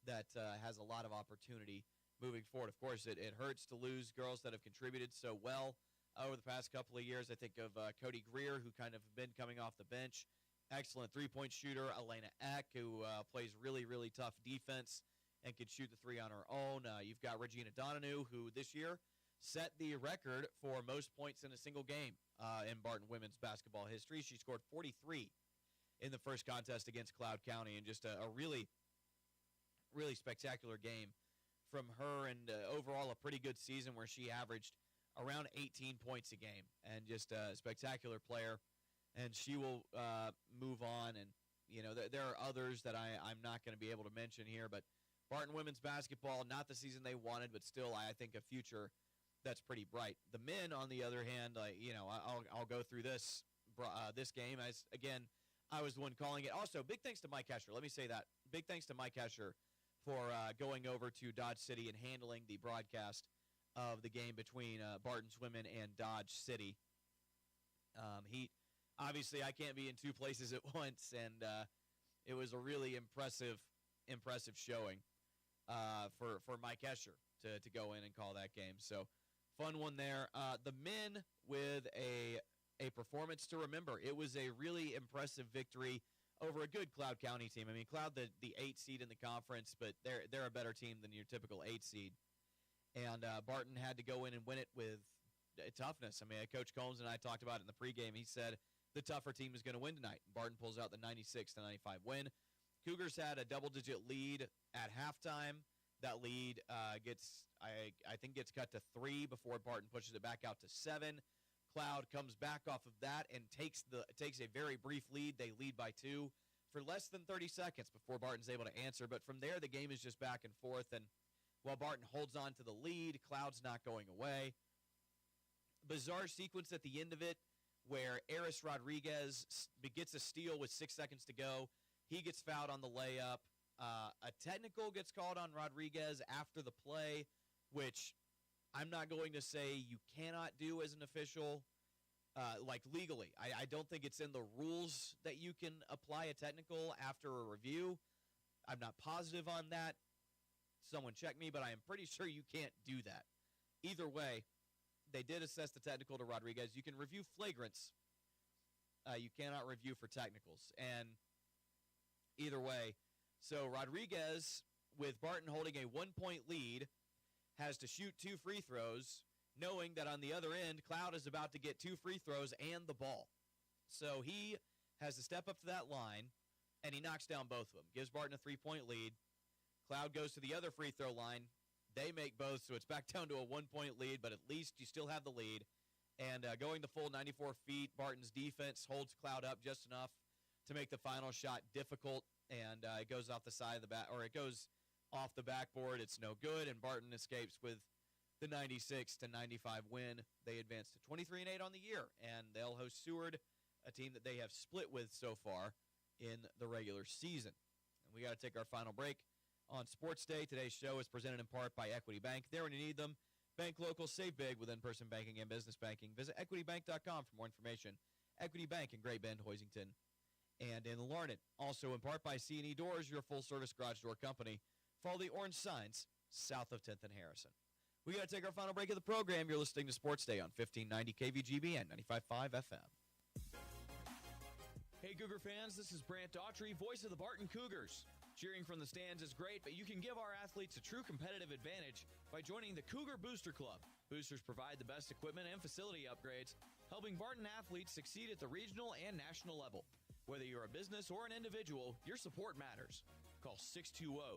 that has a lot of opportunity moving forward. Of course, it hurts to lose girls that have contributed so well over the past couple of years. I think of Cody Greer, who kind of been coming off the bench. Excellent three-point shooter. Elena Eck, who plays really, really tough defense and can shoot the 3 on her own. You've got Regina Donahue, who this year set the record for most points in a single game in Barton women's basketball history. She scored 43 in the first contest against Cloud County, and just a really, really spectacular game from her, and overall a pretty good season where she averaged around 18 points a game, and just a spectacular player. And she will move on, and there are others that I'm not going to be able to mention here, but Barton women's basketball, not the season they wanted, but still I think a future that's pretty bright. The men, on the other hand, I'll go through this game as, again, I was the one calling it. Also, big thanks to Mike Hesher. Let me say that. Big thanks to Mike Hesher for going over to Dodge City and handling the broadcast of the game between Barton's women and Dodge City. Obviously, I can't be in 2 places at once, and it was a really impressive showing for Mike Hesher to go in and call that game. So, fun one there. The men with a performance to remember. It was a really impressive victory over a good Cloud County team. I mean, Cloud, the 8 seed in the conference, but they're a better team than your typical 8 seed. And Barton had to go in and win it with toughness. I mean, Coach Combs and I talked about it in the pregame. He said the tougher team is going to win tonight. Barton pulls out the 96-95 win. Cougars had a double-digit lead at halftime. That lead gets cut to 3 before Barton pushes it back out to 7. Cloud comes back off of that and takes a very brief lead. They lead by 2 for less than 30 seconds before Barton's able to answer. But from there, the game is just back and forth. And while Barton holds on to the lead, Cloud's not going away. Bizarre sequence at the end of it where Eris Rodriguez gets a steal with 6 seconds to go. He gets fouled on the layup. A technical gets called on Rodriguez after the play, which I'm not going to say you cannot do as an official, like legally. I don't think it's in the rules that you can apply a technical after a review. I'm not positive on that. Someone check me, but I am pretty sure you can't do that. Either way, they did assess the technical to Rodriguez. You can review flagrants. You cannot review for technicals. And either way, so Rodriguez, with Barton holding a 1-point lead, has to shoot 2 free throws, knowing that on the other end, Cloud is about to get 2 free throws and the ball. So he has to step up to that line, and he knocks down both of them. Gives Barton a 3-point lead. Cloud goes to the other free throw line. They make both, so it's back down to a 1-point lead, but at least you still have the lead. And going the full 94 feet, Barton's defense holds Cloud up just enough to make the final shot difficult, and it goes off the side of the back, or it goes off the backboard. It's no good, and Barton escapes with the 96-95 win. They advance to 23-8 on the year, and they'll host Seward, a team that they have split with so far in the regular season. And we got to take our final break on Sports Day. Today's show is presented in part by Equity Bank. There when you need them. Bank local, save big with in-person banking and business banking. Visit equitybank.com for more information. Equity Bank in Great Bend, Hoisington, and in Larned. Also in part by C&E Doors, your full-service garage door company. Follow the orange signs south of 10th and Harrison. We got to take our final break of the program. You're listening to Sports Day on 1590 KVGB and 95.5 FM. Hey, Cougar fans, this is Brant Daughtry, voice of the Barton Cougars. Cheering from the stands is great, but you can give our athletes a true competitive advantage by joining the Cougar Booster Club. Boosters provide the best equipment and facility upgrades, helping Barton athletes succeed at the regional and national level. Whether you're a business or an individual, your support matters. Call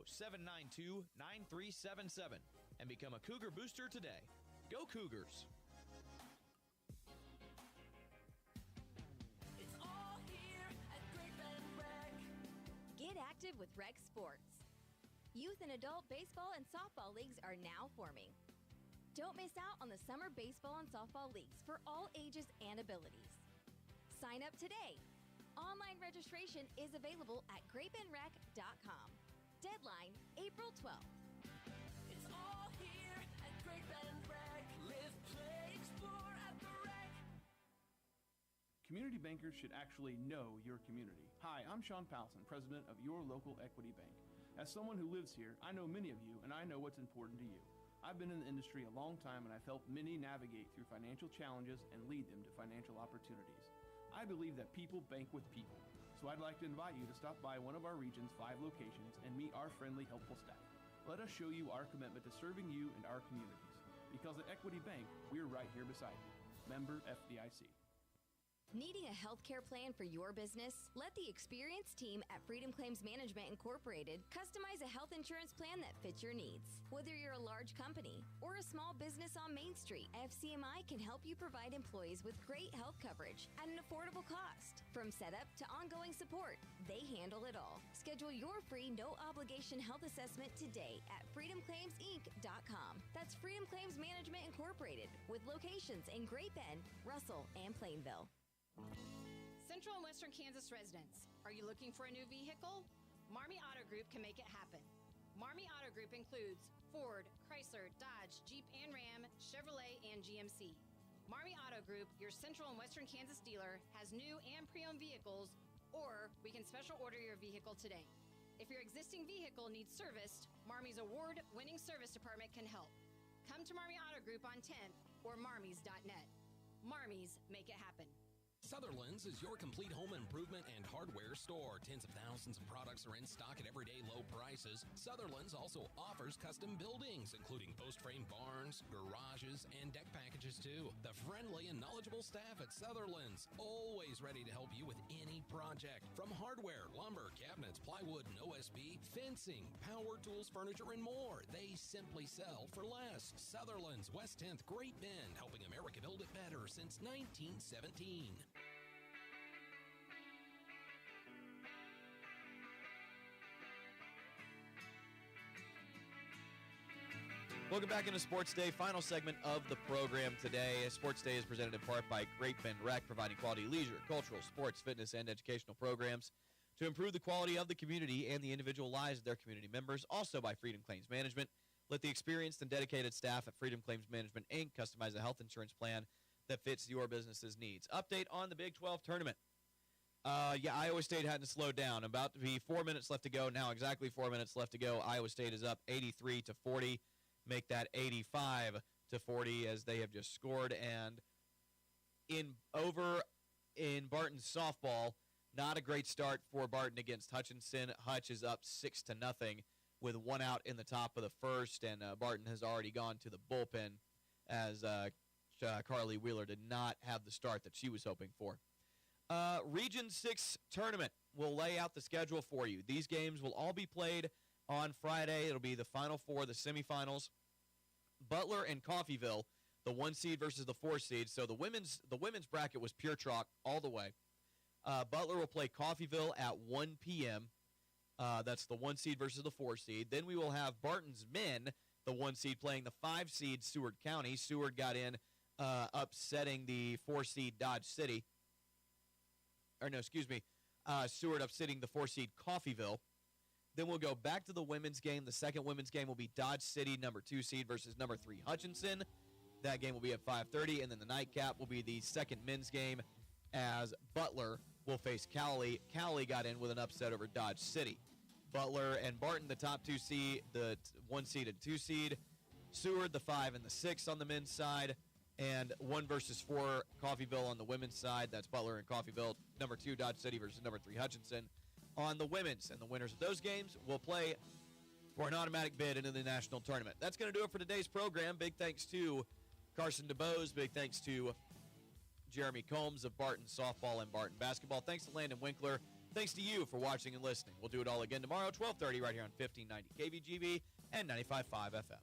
620-792-9377 and become a Cougar Booster today. Go Cougars! It's all here at Great Bend Rec. Get active with Rec Sports. Youth and adult baseball and softball leagues are now forming. Don't miss out on the summer baseball and softball leagues for all ages and abilities. Sign up today. Online registration is available at greatbendrec.com. Deadline April 12th. It's all here at Great Bend Rec. Live, play, explore at the Rec. Community bankers should actually know your community. Hi, I'm Sean Powelson, president of your local Equity Bank. As someone who lives here, I know many of you, and I know what's important to you. I've been in the industry a long time, and I've helped many navigate through financial challenges and lead them to financial opportunities. I believe that people bank with people, so I'd like to invite you to stop by one of our region's 5 locations and meet our friendly, helpful staff. Let us show you our commitment to serving you and our communities. Because at Equity Bank, we're right here beside you. Member FDIC. Needing a healthcare plan for your business? Let the experienced team at Freedom Claims Management Incorporated customize a health insurance plan that fits your needs. Whether you're a large company or a small business on Main Street, FCMI can help you provide employees with great health coverage at an affordable cost. From setup to ongoing support, they handle it all. Schedule your free no-obligation health assessment today at freedomclaimsinc.com. That's Freedom Claims Management Incorporated, with locations in Great Bend, Russell, and Plainville. Central and Western Kansas residents, are you looking for a new vehicle? Marmy Auto Group can make it happen. Marmy Auto Group includes Ford, Chrysler, Dodge, Jeep and Ram, Chevrolet, and GMC. Marmy Auto Group, your Central and Western Kansas dealer, has new and pre-owned vehicles, or we can special order your vehicle today. If your existing vehicle needs serviced, Marmy's award-winning service department can help. Come to Marmy Auto Group on 10th or marmys.net. Marmy's make it happen. Sutherland's is your complete home improvement and hardware store. Tens of thousands of products are in stock at everyday low prices. Sutherland's also offers custom buildings, including post-frame barns, garages, and deck packages too. The friendly and knowledgeable staff at Sutherland's, always ready to help you with any project. From hardware, lumber, cabinets, plywood, and OSB, fencing, power tools, furniture, and more. They simply sell for less. Sutherland's, West 10th, Great Bend, helping America build it better since 1917. Welcome back into Sports Day, final segment of the program today. Sports Day is presented in part by Great Bend Rec, providing quality leisure, cultural, sports, fitness, and educational programs to improve the quality of the community and the individual lives of their community members. Also by Freedom Claims Management. Let the experienced and dedicated staff at Freedom Claims Management, Inc. customize a health insurance plan that fits your business's needs. Update on the Big 12 tournament. Iowa State hadn't slowed down. About to be 4 minutes left to go. Now exactly 4 minutes left to go. Iowa State is up 83-40. Make that 85-40 as they have just scored. And over in Barton's softball, not a great start for Barton against Hutchinson. Hutch is up 6-0 with one out in the top of the first, and Barton has already gone to the bullpen as Carly Wheeler did not have the start that she was hoping for. Region 6 tournament. We'll lay out the schedule for you. These games will all be played on Friday. It'll be the Final Four, the semifinals. Butler and Coffeyville, the 1 seed versus the 4 seed. So the women's bracket was pure chalk all the way. Butler will play Coffeyville at 1 p.m. That's the 1 seed versus the 4 seed. Then we will have Barton's men, the 1 seed, playing the 5 seed Seward County. Seward got in, upsetting the 4 seed Dodge City. Seward upsetting the 4 seed Coffeyville. Then we'll go back to the women's game. The second women's game will be Dodge City, number 2 seed, versus number 3 Hutchinson. That game will be at 5:30, and then the nightcap will be the second men's game as Butler will face Cowley. Cowley got in with an upset over Dodge City. Butler and Barton, the top 2 seed, the 1 seed and 2 seed. Seward, the 5 and the 6 on the men's side. And 1 versus 4 Coffeyville on the women's side. That's Butler and Coffeyville. Number 2 Dodge City versus number 3 Hutchinson on the women's. And the winners of those games will play for an automatic bid into the national tournament. That's going to do it for today's program. Big thanks to Carson DeBose. Big thanks to Jeremy Combs of Barton Softball and Barton Basketball. Thanks to Landon Winkler. Thanks to you for watching and listening. We'll do it all again tomorrow, 12:30, right here on 1590 KVGV and 95.5 FM.